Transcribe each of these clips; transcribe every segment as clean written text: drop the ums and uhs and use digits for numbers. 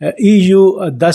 EU 10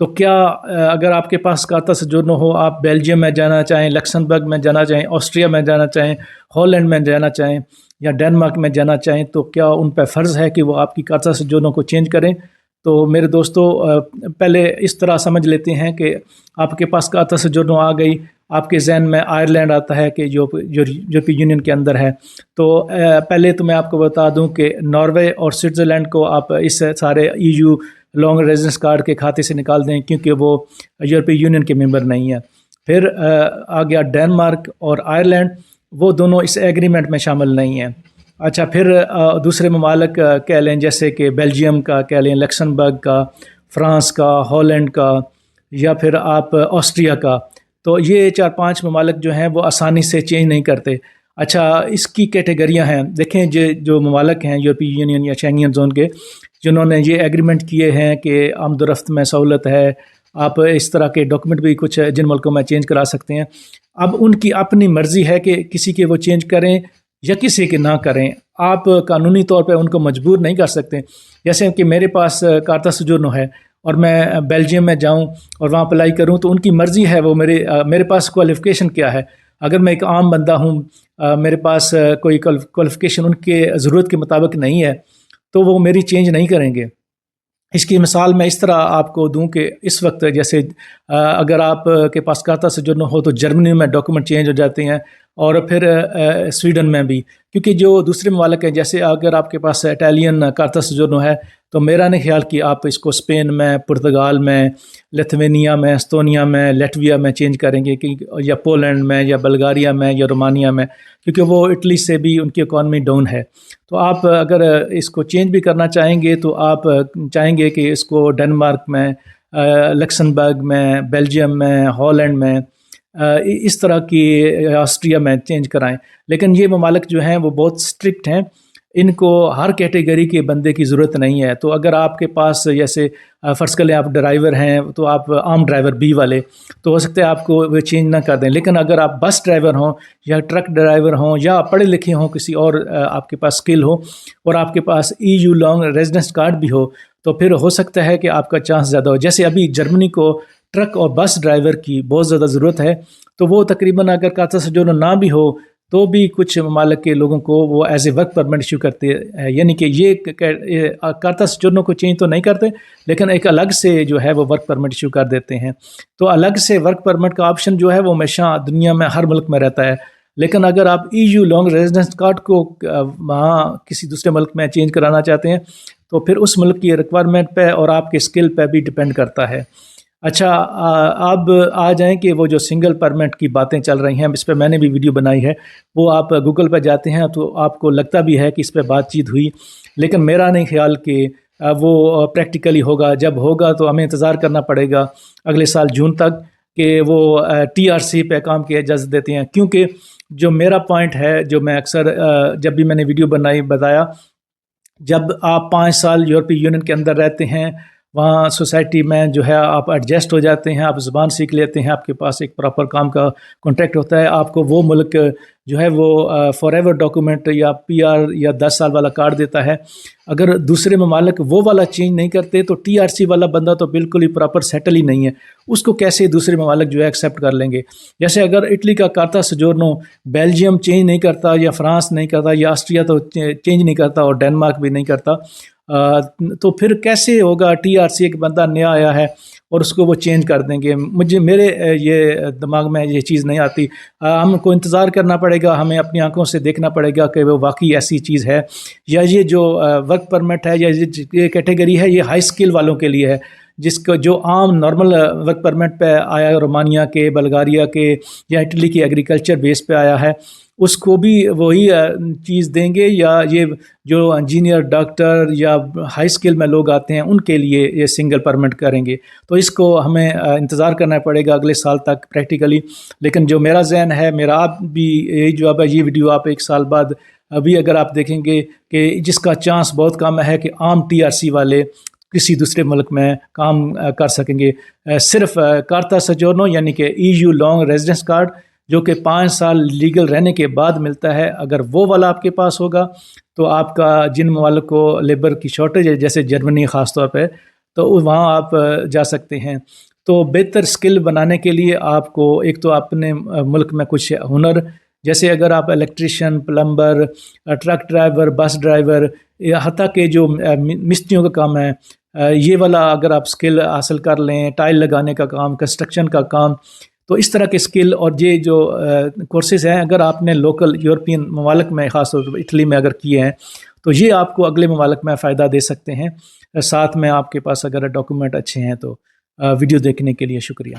تو کیا اگر آپ کے پاس کارتا سجورنو ہو، آپ بیلجیم میں جانا چاہیں، لکسمبرگ میں جانا چاہیں، آسٹریا میں جانا چاہیں، ہالینڈ میں جانا چاہیں یا ڈینمارک میں جانا چاہیں، تو کیا ان پہ فرض ہے کہ وہ آپ کی کارتا سجورنو کو چینج کریں؟ تو میرے دوستو، پہلے اس طرح سمجھ لیتے ہیں کہ آپ کے پاس کارتا سجورنو آ گئی، آپ کے ذہن میں آئرلینڈ آتا ہے کہ جو یورپی یونین کے اندر ہے. تو پہلے تو میں آپ کو بتا دوں کہ ناروے اور سوئٹزرلینڈ کو آپ اس سارے EU لانگ ریزیڈنس کارڈ کے کھاتے سے نکال دیں، کیونکہ وہ یورپی یونین کے ممبر نہیں ہے. پھر آ گیا ڈینمارک اور آئرلینڈ، وہ دونوں اس ایگریمنٹ میں شامل نہیں ہیں. اچھا، پھر دوسرے ممالک کہہ لیں جیسے کہ بیلجیم کا کہہ لیں، لکسمبرگ کا، فرانس کا، ہالینڈ کا، یا پھر آپ آسٹریا کا. تو یہ 4-5 ممالک جو ہیں وہ آسانی سے چینج نہیں کرتے. اچھا، اس کی کیٹیگریاں ہیں. دیکھیں جو ممالک ہیں یورپی یونین یا شینگن زون کے، جنہوں نے یہ ایگریمنٹ کیے ہیں کہ آمد و رفت میں سہولت ہے، آپ اس طرح کے ڈاکومنٹ بھی کچھ جن ملکوں میں چینج کرا سکتے ہیں. اب ان کی اپنی مرضی ہے کہ کسی کے وہ چینج کریں یا کسی کے نہ کریں. آپ قانونی طور پہ ان کو مجبور نہیں کر سکتے. جیسے کہ میرے پاس کارتا سجورنو ہے اور میں بیلجیم میں جاؤں اور وہاں اپلائی کروں، تو ان کی مرضی ہے، وہ میرے پاس کوالیفیکیشن کیا ہے. اگر میں ایک عام بندہ ہوں، میرے پاس کوئی کوالیفیکیشن ان کے ضرورت کے مطابق نہیں ہے، تو وہ میری چینج نہیں کریں گے. اس کی مثال میں اس طرح آپ کو دوں کہ اس وقت جیسے اگر آپ کے پاس کارتا سجورنو ہو تو جرمنی میں ڈاکومنٹ چینج ہو جاتے ہیں، اور پھر سویڈن میں بھی، کیونکہ جو دوسرے ممالک ہیں، جیسے اگر آپ کے پاس اٹالین کارتا سجورنو ہے تو میرا نہیں خیال کہ آپ اس کو اسپین میں، پرتگال میں، لتھوینیا میں، استونیا میں، لیٹویا میں چینج کریں گے، یا پولینڈ میں، یا بلغاریہ میں، یا رومانیہ میں، کیونکہ وہ اٹلی سے بھی ان کی اکانومی ڈاؤن ہے. تو آپ اگر اس کو چینج بھی کرنا چاہیں گے تو آپ چاہیں گے کہ اس کو ڈنمارک میں، لکسمبرگ میں، بیلجیم میں، ہالینڈ میں، اس طرح کی آسٹریا میں چینج کرائیں. لیکن یہ ممالک جو ہیں وہ بہت اسٹرکٹ ہیں، ان کو ہر کیٹیگری کے بندے کی ضرورت نہیں ہے. تو اگر آپ کے پاس جیسے فرض کر لیں آپ ڈرائیور ہیں، تو آپ عام ڈرائیور بی والے، تو ہو سکتا ہے آپ کو وہ چینج نہ کر دیں. لیکن اگر آپ بس ڈرائیور ہوں یا ٹرک ڈرائیور ہوں یا پڑھے لکھے ہوں، کسی اور آپ کے پاس اسکل ہو، اور آپ کے پاس EU لانگ ریزیڈنس کارڈ بھی ہو، تو پھر ہو سکتا ہے کہ آپ کا چانس زیادہ ہو. جیسے ابھی جرمنی کو ٹرک اور بس ڈرائیور کی بہت زیادہ ضرورت ہے، تو وہ تقریباً اگر کارتا سجورنو نہ بھی ہو تو بھی کچھ ممالک کے لوگوں کو وہ as a work permit issue کرتے ہیں. یعنی کہ یہ کارتا سجورنو کو چینج تو نہیں کرتے، لیکن ایک الگ سے جو ہے وہ ورک پرمٹ ایشو کر دیتے ہیں. تو الگ سے ورک پرمٹ کا آپشن جو ہے وہ ہمیشہ دنیا میں ہر ملک میں رہتا ہے. لیکن اگر آپ EU لانگ ریزیڈنس کارڈ کو وہاں کسی دوسرے ملک میں چینج کرانا چاہتے ہیں، تو پھر اس ملک کی ریکوائرمنٹ پہ اور آپ کے اسکل پہ بھی ڈپینڈ کرتا ہے. اچھا، اب آ جائیں کہ وہ جو سنگل پرمٹ کی باتیں چل رہی ہیں، اس پہ میں نے بھی ویڈیو بنائی ہے. وہ آپ گوگل پہ جاتے ہیں تو آپ کو لگتا بھی ہے کہ اس پہ بات چیت ہوئی، لیکن میرا نہیں خیال کہ وہ پریکٹیکلی ہوگا. جب ہوگا تو ہمیں انتظار کرنا پڑے گا اگلے سال جون تک کہ وہ TRC پہ کام کی اجازت دیتے ہیں. کیونکہ جو میرا پوائنٹ ہے، جو میں اکثر جب بھی میں نے ویڈیو بنائی بتایا، جب آپ 5 سال یورپی یونین کے اندر رہتے ہیں، وہاں سوسائٹی میں جو ہے آپ ایڈجسٹ ہو جاتے ہیں، آپ زبان سیکھ لیتے ہیں، آپ کے پاس ایک پراپر کام کا کانٹریکٹ ہوتا ہے، آپ کو وہ ملک جو ہے وہ فار ایور ڈاکومنٹ یا PR یا 10 سال والا کارڈ دیتا ہے. اگر دوسرے ممالک وہ والا چینج نہیں کرتے تو TRC والا بندہ تو بالکل ہی پراپر سیٹل ہی نہیں ہے، اس کو کیسے دوسرے ممالک جو ہے ایکسیپٹ کر لیں گے. جیسے اگر اٹلی کا کارتا سجورنو بیلجیم چینج نہیں کرتا، یا فرانس نہیں کرتا، یا آسٹریا تو چینج نہیں کرتا، اور ڈنمارک بھی نہیں کرتا، تو پھر کیسے ہوگا TRC ایک بندہ نیا آیا ہے اور اس کو وہ چینج کر دیں گے؟ میرے یہ دماغ میں یہ چیز نہیں آتی. ہم کو انتظار کرنا پڑے گا، ہمیں اپنی آنکھوں سے دیکھنا پڑے گا کہ وہ واقعی ایسی چیز ہے، یا یہ جو ورک پرمٹ ہے یا یہ کیٹیگری ہے یہ ہائی اسکل والوں کے لیے ہے، جس کو جو عام نارمل ورک پرمٹ پہ آیا، رومانیہ کے، بلغاریہ کے یا اٹلی کے ایگریکلچر بیس پہ آیا ہے، اس کو بھی وہی چیز دیں گے، یا یہ جو انجینئر، ڈاکٹر یا ہائی اسکل میں لوگ آتے ہیں ان کے لیے یہ سنگل پرمٹ کریں گے؟ تو اس کو ہمیں انتظار کرنا پڑے گا اگلے سال تک پریکٹیکلی. لیکن جو میرا ذہن ہے، میرا آپ بھی یہی جو اب یہ ویڈیو آپ 1 سال بعد ابھی اگر آپ دیکھیں گے کہ جس کا چانس بہت کم ہے کہ عام TRC والے کسی دوسرے ملک میں کام کر سکیں گے. صرف کارتا سجورنو یعنی کہ EU لانگ ریزیڈنس کارڈ جو کہ 5 سال لیگل رہنے کے بعد ملتا ہے، اگر وہ والا آپ کے پاس ہوگا تو آپ کا جن ممالک کو لیبر کی شارٹیج ہے، جیسے جرمنی خاص طور پہ، تو وہاں آپ جا سکتے ہیں۔ تو بہتر سکل بنانے کے لیے آپ کو ایک تو اپنے ملک میں کچھ ہنر، جیسے اگر آپ electrician, plumber, truck driver, bus driver, یا حتیٰ کہ جو مستریوں کا کام ہے، یہ والا اگر آپ سکل حاصل کر لیں، ٹائل لگانے کا کام، کنسٹرکشن کا کام، تو اس طرح کے سکل اور یہ جو کورسز ہیں اگر آپ نے لوکل یورپین ممالک میں، خاص طور پر اٹلی میں اگر کیے ہیں تو یہ آپ کو اگلے ممالک میں فائدہ دے سکتے ہیں۔ ساتھ میں آپ کے پاس اگر ڈاکومنٹ اچھے ہیں تو۔ ویڈیو دیکھنے کے لیے شکریہ۔